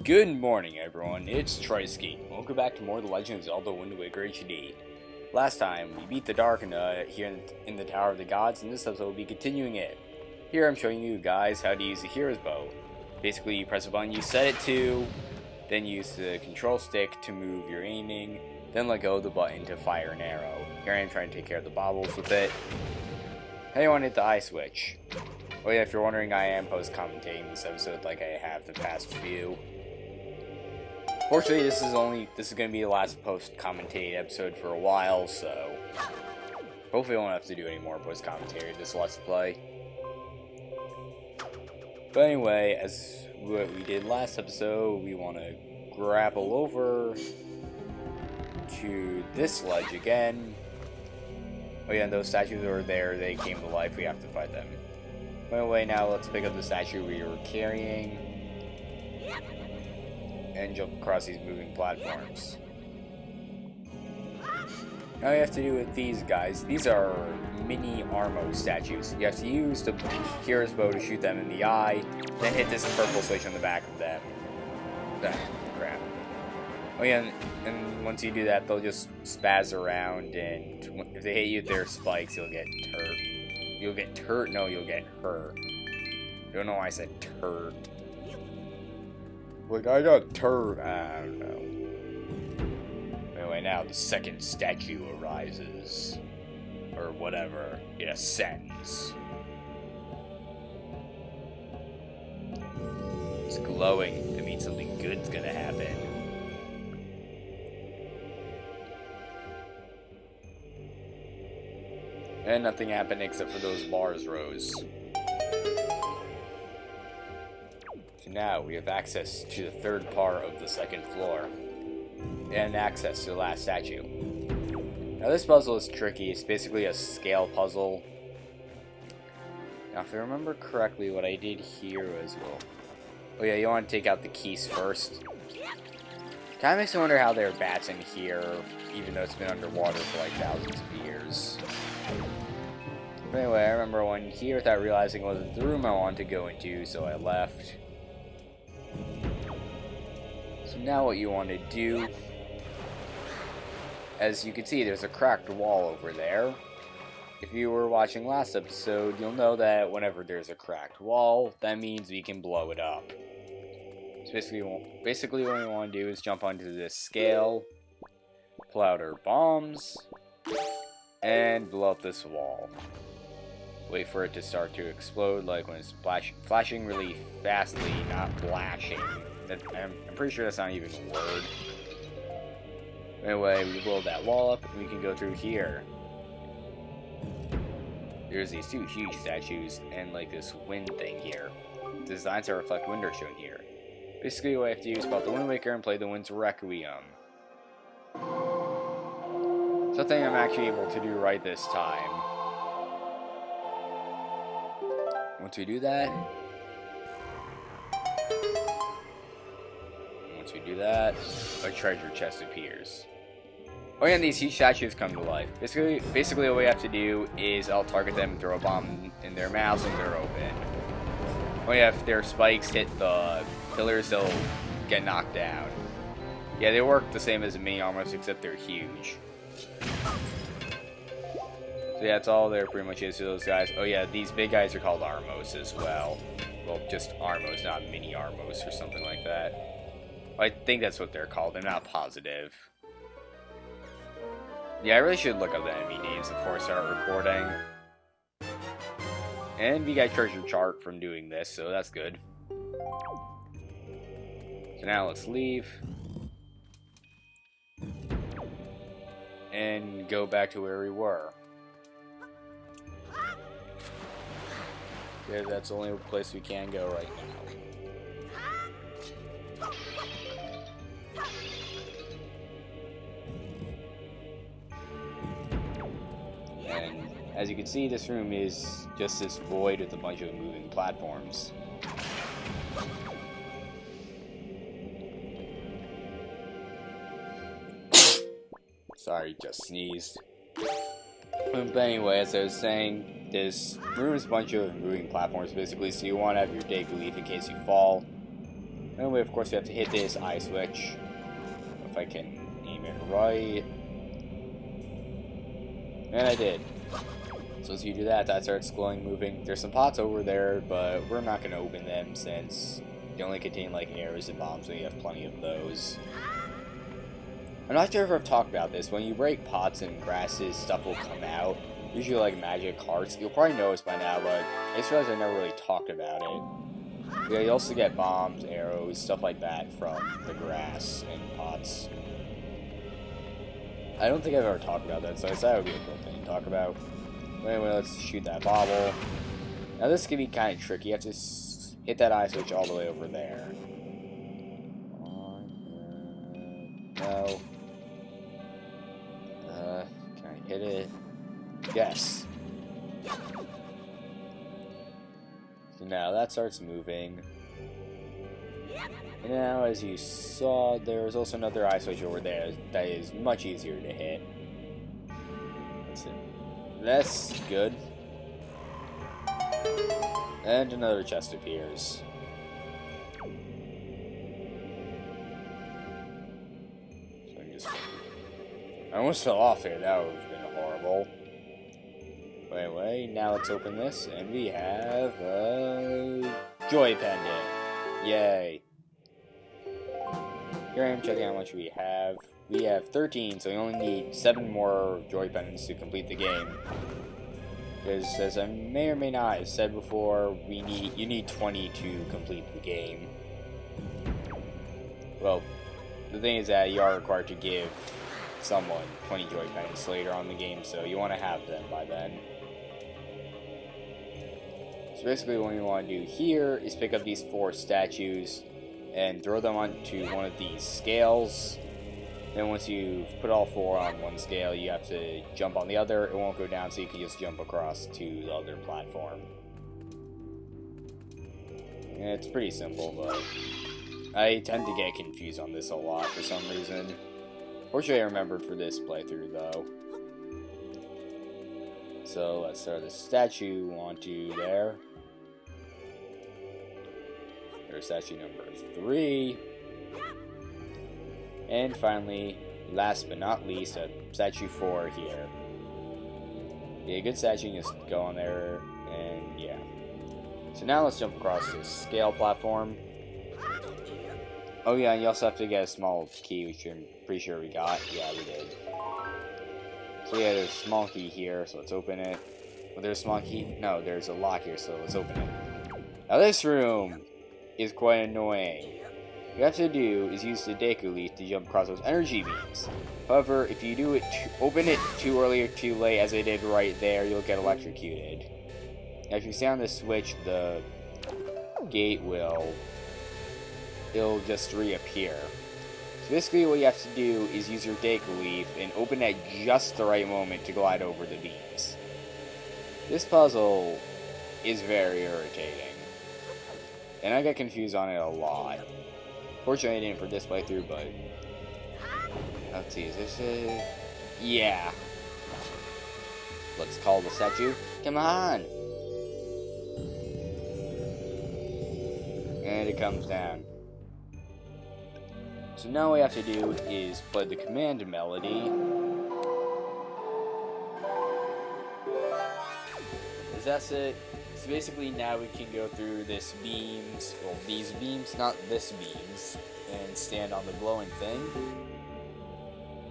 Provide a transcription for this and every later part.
Good morning, everyone. It's TriSkeet. Welcome back to more of The Legend of Zelda Wind Waker HD. Last time, we beat the Darknut here in the Tower of the Gods, and this episode will be continuing it. Here I'm showing you guys how to use the Hero's Bow. Basically, you press a button you set it to, then use the control stick to move your aiming, then let go of the button to fire an arrow. Here I am trying to take care of the baubles with it. Now you want to hit the I switch. Oh yeah, if you're wondering, I am post-commentating this episode like I have the past few. Fortunately, this is going to be the last post-commentated episode for a while, so hopefully I won't have to do any more post-commentary this Let's Play. But anyway, as what we did last episode, we want to grapple over to this ledge again. Oh yeah, and those statues are there, they came to life, we have to fight them. Anyway, now let's pick up the statue we were carrying and jump across these moving platforms. Now you have to do with these guys. These are mini Armo statues. You have to use the Hero's Bow to shoot them in the eye, then hit this purple switch on the back of them. Crap. Oh yeah, and once you do that, they'll just spaz around, and if they hit you with their spikes, you'll get hurt. You'll get hurt? No, you'll get hurt. Don't know why I said turd. Like, I got turd. I don't know. Anyway, now the second statue arises. Or whatever. It ascends. It's glowing. That means something good's gonna happen. And nothing happened except for those bars rose. So now we have access to the third part of the second floor. And access to the last statue. Now this puzzle is tricky. It's basically a scale puzzle. Now if I remember correctly, what I did here was, well... Oh yeah, you want to take out the keys first. Kinda makes me wonder how there are bats in here, even though it's been underwater for like thousands of years. But anyway, I remember one here without realizing it wasn't the room I wanted to go into, so I left. So now what you want to do, as you can see, there's a cracked wall over there. If you were watching last episode, you'll know that whenever there's a cracked wall, that means we can blow it up. So basically what we want to do is jump onto this scale, pull out our bombs, and blow up this wall. Wait for it to start to explode, like when it's flashing really fastly, not flashing. I'm pretty sure that's not even a word. Anyway, we blow that wall up, and we can go through here. There's these two huge statues, and like this wind thing here. The designs that reflect wind are shown here. Basically, what I have to do is spell the Wind Waker and play the Wind's Requiem. Something I'm actually able to do right this time. Once we do that, a treasure chest appears. Oh yeah, and these huge statues come to life. Basically what we have to do is I'll target them and throw a bomb in their mouths and they're open. Oh yeah, if their spikes hit the pillars, they'll get knocked down. Yeah, they work the same as a mini Armos, except they're huge. So yeah, that's all there pretty much is to those guys. Oh yeah, these big guys are called Armos as well. Well, just Armos, not mini Armos or something like that. I think that's what they're called. I'm not positive. Yeah, I really should look up the enemy names before I start recording. And we got treasure chart from doing this, so that's good. So now let's leave. And go back to where we were. Yeah, that's the only place we can go right now. And as you can see, this room is just this void with a bunch of moving platforms. Sorry, just sneezed. But anyway, as I was saying, this room is a bunch of moving platforms basically, so you want to have your day belief in case you fall. And we, of course, we have to hit this eye switch. If I can aim it right. And I did. So as you do that, that starts glowing, moving. There's some pots over there, but we're not going to open them since they only contain like arrows and bombs, and you have plenty of those. I'm not sure if I've talked about this. When you break pots and grasses, stuff will come out. Usually like magic hearts. You'll probably notice by now, but I just realized I never really talked about it. Yeah, you also get bombs, arrows, stuff like that from the grass and pots. I don't think I've ever talked about that, so I thought it would be a cool thing to talk about. Anyway, let's shoot that bobble. Now this can be kind of tricky. You have to hit that eye switch all the way over there. No. Can I hit it? Yes. So now that starts moving. And now, as you saw, there's also another eye switch over there that is much easier to hit. That's it. That's good. And another chest appears. So I almost fell off here. That would have been horrible. But anyway, now let's open this, and we have a joy pendant. Yay. Here I am checking how much we have. We have 13, so we only need 7 more joy pendants to complete the game. Because, as I may or may not have said before, you need 20 to complete the game. Well, the thing is that you are required to give someone 20 joy pendants later on in the game, so you want to have them by then. So basically what you want to do here is pick up these 4 statues and throw them onto one of these scales. Then once you've put all 4 on one scale, you have to jump on the other. It won't go down, so you can just jump across to the other platform. And it's pretty simple, but I tend to get confused on this a lot for some reason. Fortunately, I remembered for this playthrough, though. So let's throw the statue onto there. There's statue number 3. And finally, last but not least, statue 4 here. Yeah, good statue, you can just go on there, and yeah. So now let's jump across this scale platform. Oh yeah, and you also have to get a small key, which I'm pretty sure we got. Yeah, we did. So yeah, there's a small key here, so let's open it. Oh, there's a small key? No, there's a lock here, so let's open it. Now this room is quite annoying. What you have to do is use the Deku Leaf to jump across those energy beams. However, if you do it, open it too early or too late, as I did right there, you'll get electrocuted. Now, if you stay on this switch, the gate it'll just reappear. So basically, what you have to do is use your Deku Leaf and open at just the right moment to glide over the beams. This puzzle is very irritating, and I get confused on it a lot. Fortunately, I didn't for this playthrough, but let's see, is this it? Yeah. Let's call the statue. Come on! And it comes down. So now what we have to do is play the command melody. That's it. So basically now we can go through these beams, not this beams, and stand on the glowing thing.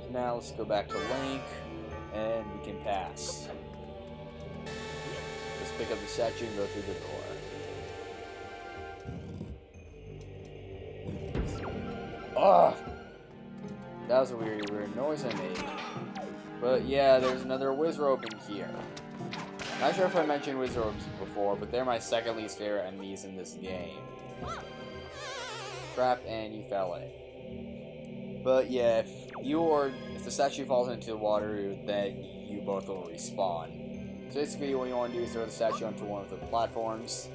So now let's go back to Link, and we can pass. Let's pick up the statue and go through the door. Ugh! That was a weird noise I made. But yeah, there's another Wizrobe in here. Not sure if I mentioned Wizrobes before, but they're my second least favorite enemies in this game. Crap, and you fell in. But yeah, if the statue falls into the water, then you both will respawn. So basically what you want to do is throw the statue onto one of the platforms,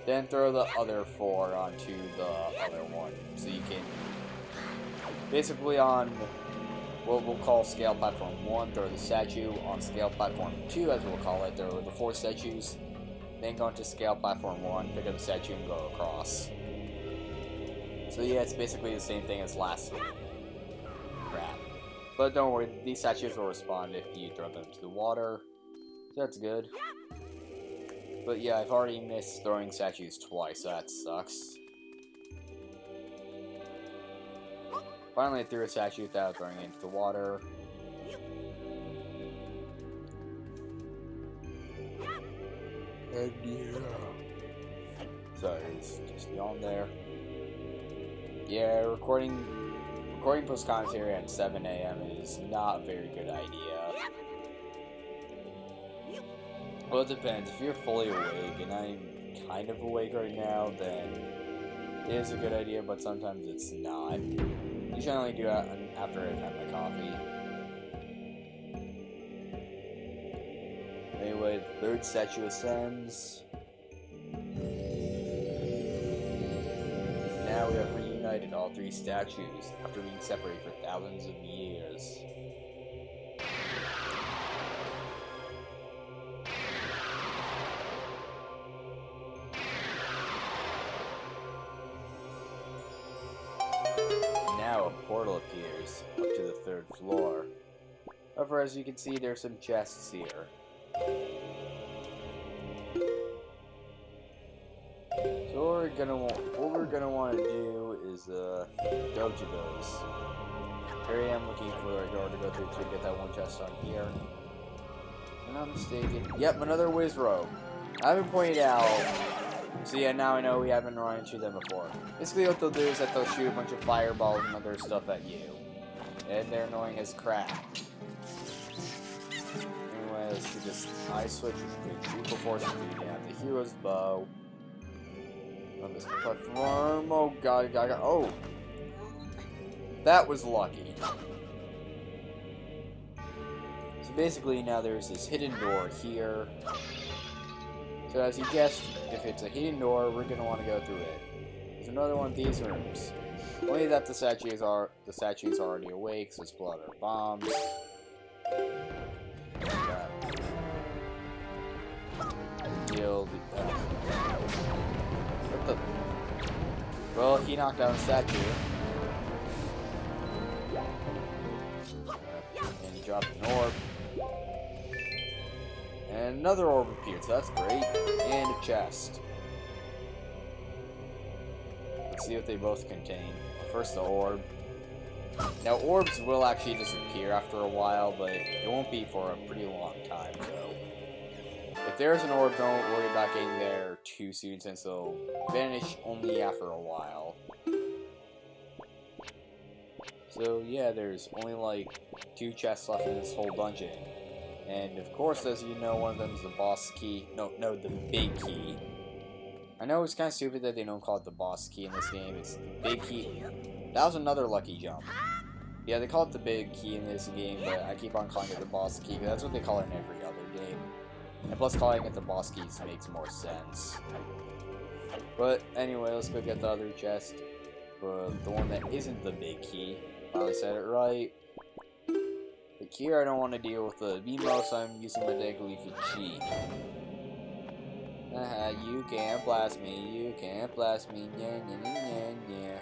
then throw the other 4 onto the other one. So you can, basically on what we'll call scale platform 1, throw the statue. On scale platform 2, as we'll call it, throw the 4 statues. Then go into scale platform 1, pick up the statue and go across. So yeah, it's basically the same thing as last week. Crap. But don't worry, these statues will respond if you throw them into the water. So that's good. But yeah, I've already missed throwing statues twice, so that sucks. Finally, I threw a statue without throwing it into the water. And yeah. Sorry, it's just yawn there. Yeah, recording post commentary at 7 AM is not a very good idea. Well, it depends. If you're fully awake, and I'm kind of awake right now, then it is a good idea, but sometimes it's not. Usually I only do that after I've had my coffee. Anyway, the third statue ascends. Now we have reunited all three statues after being separated for thousands of years. Now a portal appears up to the third floor. However, as you can see, there's some chests here. So what we're gonna want to do is go to those. Here I am looking for a door to go through to get that one chest on here. If I'm not mistaken. Yep, another whiz robe. I haven't pointed out. So yeah, now I know we haven't run into them before. Basically what they'll do is that they'll shoot a bunch of fireballs and other stuff at you. And they're annoying as crap. Anyway, let's do this eye switch, which is shoot before shooting at the hero's bow. On this platform. Oh god, oh! That was lucky. So basically now there's this hidden door here. So as you guessed, if it's a hidden door, we're gonna want to go through it. There's another one of these rooms. Only that the statues are already awake, so explode our bombs. What the? Well, he knocked down a statue. And he dropped an orb. And another orb appeared, so that's great. And a chest. Let's see what they both contain. First, the orb. Now, orbs will actually disappear after a while, but it won't be for a pretty long time, so... If there's an orb, don't worry about getting there too soon, since they'll vanish only after a while. So, yeah, there's only, like, 2 chests left in this whole dungeon. And, of course, as you know, one of them is the boss key. No, the big key. I know it's kind of stupid that they don't call it the boss key in this game. It's the big key. That was another lucky jump. Yeah, they call it the big key in this game, but I keep on calling it the boss key, because that's what they call it in every other game. And plus, calling it the boss keys makes more sense. But anyway, let's go get the other chest. But the one that isn't the big key. Finally said it right. But here I don't want to deal with the BMO, so I'm using my Deck Leafy cheat. You can't blast me, you can't blast me, yeah.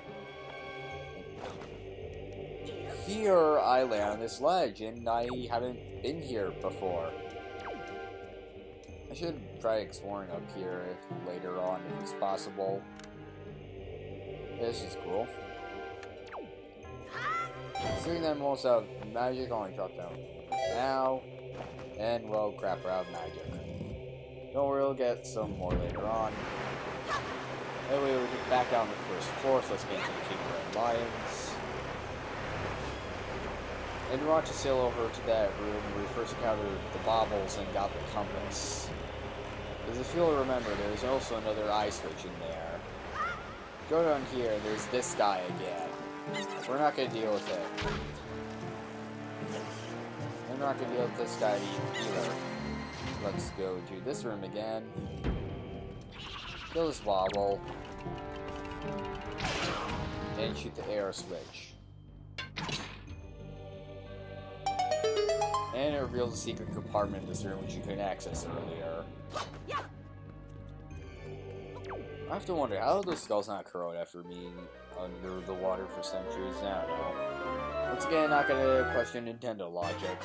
Here I land on this ledge, and I haven't been here before. I should try exploring up here later on if it's possible. This is cool. Seeing them also have magic on drop down now, and well, crap, we're out of magic. Don't worry, we'll get some more later on. Anyway, we'll get back down the first floor, so let's get into the King of Red Lions. And we want to sail over to that room where we first encountered the baubles and got the compass. Because if you'll remember, there's also another eye switch in there. Go down here, and there's this guy again. We're not going to deal with it. We're not going to deal with this guy either. Let's go to this room again. Kill this bauble. And shoot the arrow switch. And it reveals a secret compartment in this room which you couldn't access earlier. I have to wonder, how are those skulls not corrode after being under the water for centuries? I don't know. Once again, not gonna question Nintendo logic.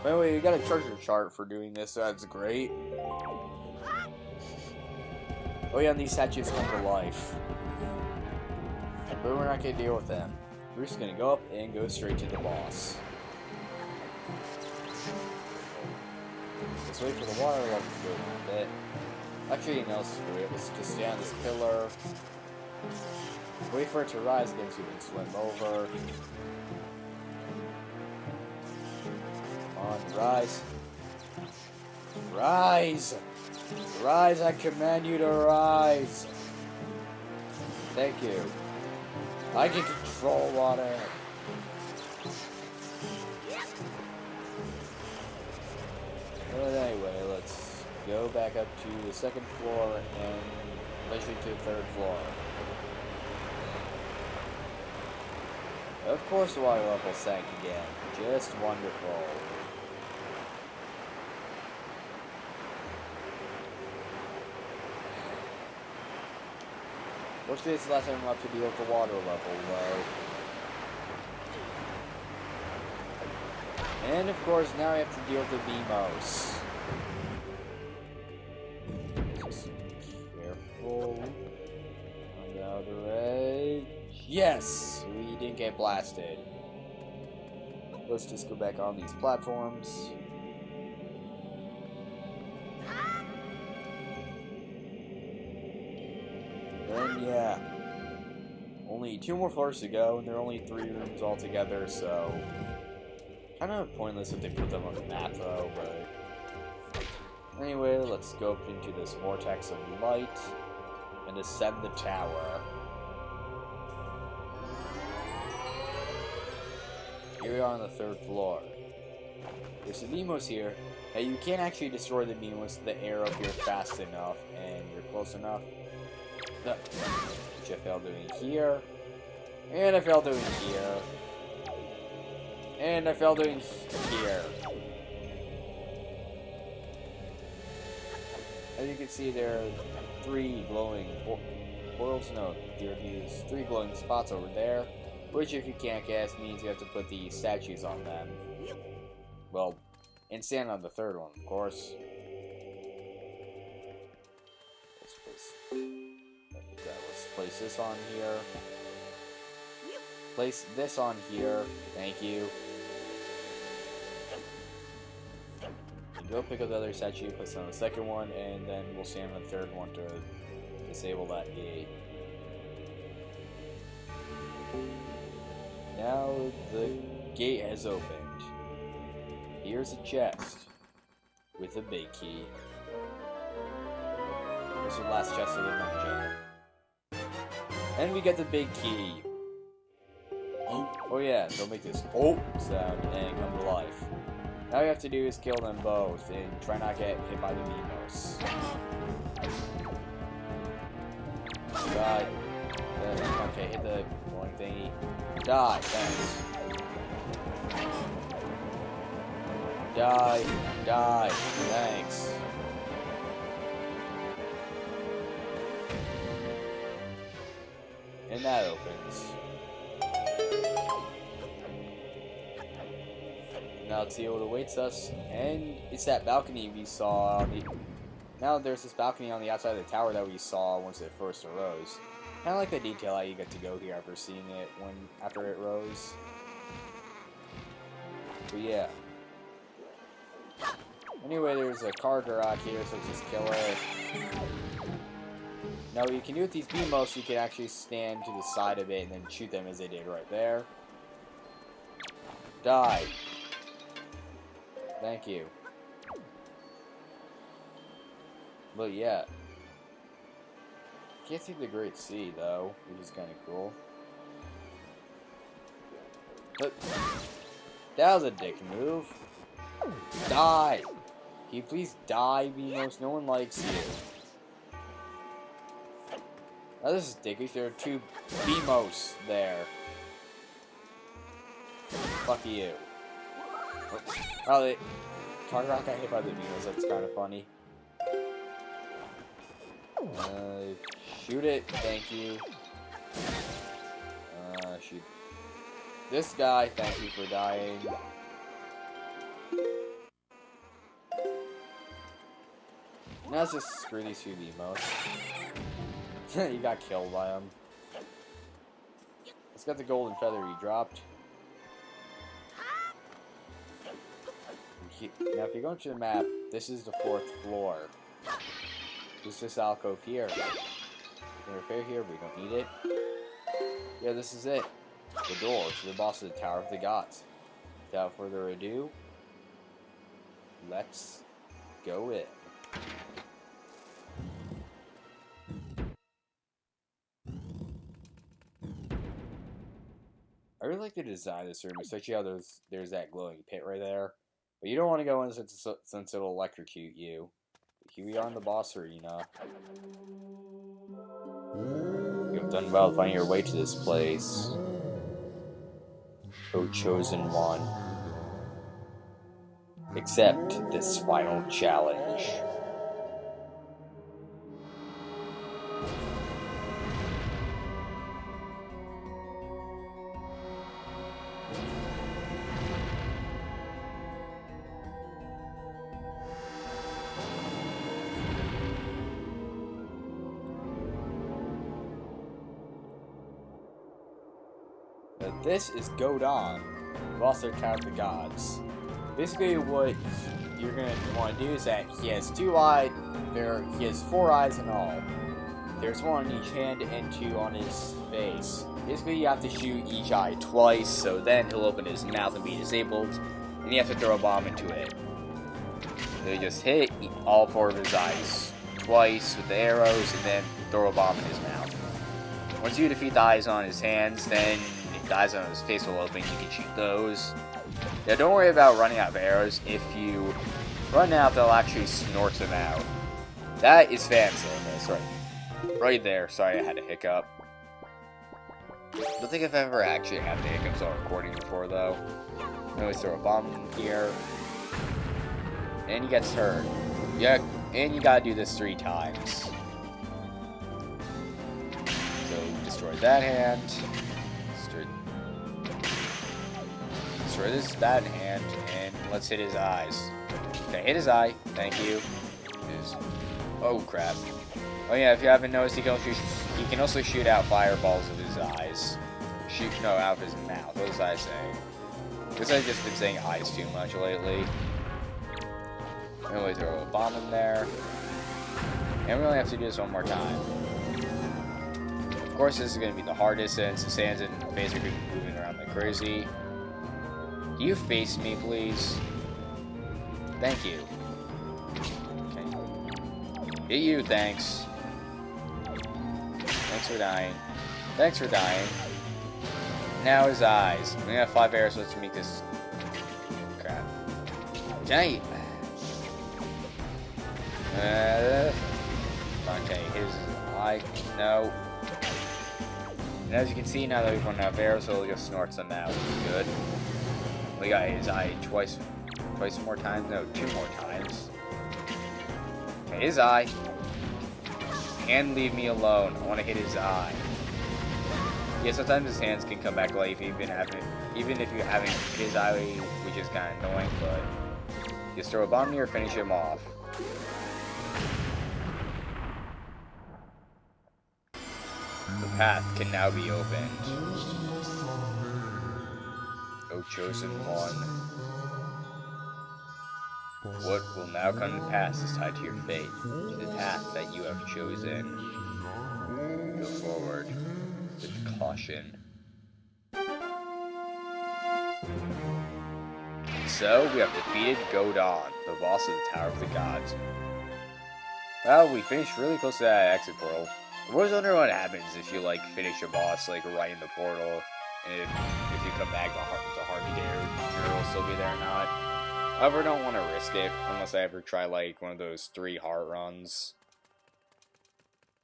By the way, we got a treasure chart for doing this, so that's great. Oh yeah, and these statues come to life. But we're not gonna deal with them. We're just gonna go up and go straight to the boss. Let's wait for the water level to go a bit. Actually, no, screw it. Let's just stay on this pillar. Wait for it to rise again so we can swim over. Come on, rise. Rise! Rise, I command you to rise! Thank you. I can control water. But anyway, let's go back up to the second floor and eventually to the third floor. Of course the water level sank again. Just wonderful. Fortunately, it's the last time we'll have to deal with the water level, though. And of course, now we have to deal with the BMOS. Just careful. On the other edge. Yes! We didn't get blasted. Let's just go back on these platforms. And yeah. Only 2 more floors to go, and there are only 3 rooms altogether, so... kind of pointless if they put them on the map, though, but... anyway, let's go up into this vortex of light and ascend the tower. Here we are on the 3rd floor. There's the BMOS here. Now, you can't actually destroy the BMOS with the arrow if you're fast enough and you're close enough. No. Which I failed doing here. And I failed doing here. And I failed doing here. As you can see, there are 3 glowing portals. No, there are these 3 glowing spots over there. Which, if you can't guess, means you have to put the statues on them. Well, and stand on the 3rd one, of course. Let's place this on here. Place this on here. Thank you. And go pick up the other statue, place it on the 2nd one, and then we'll stand on the 3rd one to disable that gate. Now the gate has opened. Here's a chest with a big key. This is the last chest of the dungeon. And we get the big key. Oh yeah, don't make this oh sound and come to life. All you have to do is kill them both and try not to get hit by the BMOS. Die. Okay, hit the glowing thingy. Die, thanks. Die, thanks. And that opens. Now let's see what awaits us. And it's that balcony we saw on the... now there's this balcony on the outside of the tower that we saw once it first arose. I like the detail how you get to go here after seeing it after it rose. But yeah. Anyway, there's a car garage here, so let's just kill it. Now what you can do with these BMOS, you can actually stand to the side of it and then shoot them as they did right there. Die. Thank you. But yeah. Can't see the Great Sea though, which is kind of cool. But that was a dick move. Die! Can you please die, BMOS? No one likes you. Now this is dickish. There are 2 BMOS there. Fuck you. Oh, the Targarok got hit by the BMOS. That's kind of funny. Shoot it, thank you. Shoot this guy, thank you for dying. Now let's just screw these two Emos. You got killed by him. Let's get the golden feather he dropped. Now if you go into the map, this is the 4th floor. There's this alcove here. Can repair here, we don't need it. Yeah, this is it. The door to the boss of the Tower of the Gods. Without further ado, let's go in. I really like the design of this room, especially how there's that glowing pit right there. But you don't want to go in since it'll electrocute you. But here we are in the boss arena. You have done well finding your way to this place, O Chosen One. Accept this final challenge. This is Gohdan, boss of the Tower of the Gods. Basically, what you're gonna want to do is that he has 2 eyes. He has 4 eyes in all. There's 1 on each hand and 2 on his face. Basically, you have to shoot each eye twice, so then he'll open his mouth and be disabled, and you have to throw a bomb into it. So you just hit all 4 of his eyes twice with the arrows, and then throw a bomb in his mouth. Once you defeat the eyes on his hands, then the eyes on his face will open. You can shoot those. Now, don't worry about running out of arrows. If you run out, they'll actually snort them out. That is fancy. Right there. Sorry, I had a hiccup. I don't think I've ever actually had the hiccups on recording before, though. I always throw a bomb in here. And he gets hurt. Yeah, and you gotta do this 3 times. So, destroy that hand. Destroy that hand, and let's hit his eyes. Okay, hit his eye. Thank you. Oh, crap. Oh, yeah, if you haven't noticed, he can also shoot out fireballs of his eyes. Out of his mouth. What was I saying? Because I've just been saying eyes too much lately. Anyway, throw a bomb in there. And we only have to do this 1 more time. Of course, this is going to be the hardest since the sands and the face are going to be moving around like crazy. Do you face me, please? Thank you. Okay. Hit you, thanks. Thanks for dying. Thanks for dying. Now his eyes. We have 5 arrows, so let's make this... Crap. Can I... Okay, his eye... No. And as you can see, now that we've run out of arrows, so it just snorts them out, which is good. We got his eye twice more times. No, 2 more times. Okay, his eye. And leave me alone. I want to hit his eye. Yeah, sometimes his hands can come back to life even if you haven't hit his eye, which is kind of annoying, but just throw a bomb here, finish him off. The path can now be opened. O Chosen One. What will now come to pass is tied to your fate, to the path that you have chosen. Go forward with caution. So, we have defeated Gohdan, the boss of the Tower of the Gods. Well, we finished really close to that exit portal. I was wondering what happens if you, finish a boss, right in the portal, and if you come back, the hard to get will still be there or not. However, I don't want to risk it, unless I ever try, one of those 3 heart runs.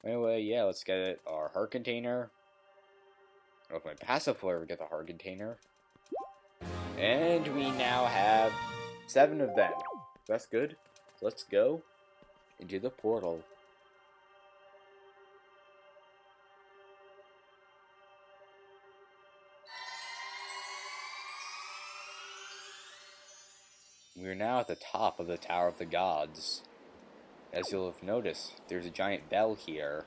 Anyway, yeah, let's get our heart container. I don't know if my passive will ever get the heart container. And we now have 7 of them. That's good. Let's go into the portal. We are now at the top of the Tower of the Gods. As you'll have noticed, there's a giant bell here.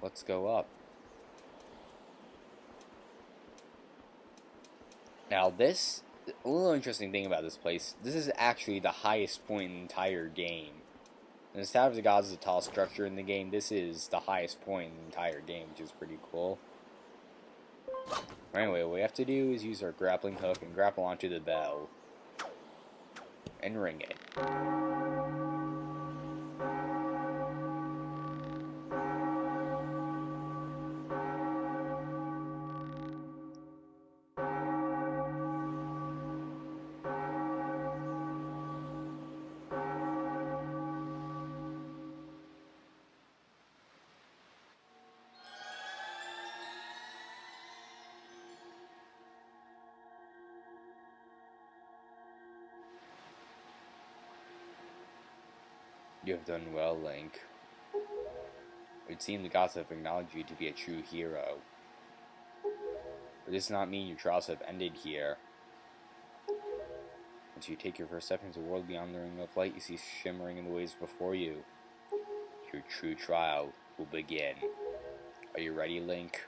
Let's go up. Now this, a little interesting thing about this place, this is actually the highest point in the entire game. And the Tower of the Gods is a tall structure in the game. This is the highest point in the entire game, which is pretty cool. Anyway, what we have to do is use our grappling hook and grapple onto the bell. And ring it. You have done well, Link. It would seem the gods have acknowledged you to be a true hero. But this does not mean your trials have ended here. Once you take your first step into the world beyond the ring of light, you see shimmering in the waves before you. Your true trial will begin. Are you ready, Link?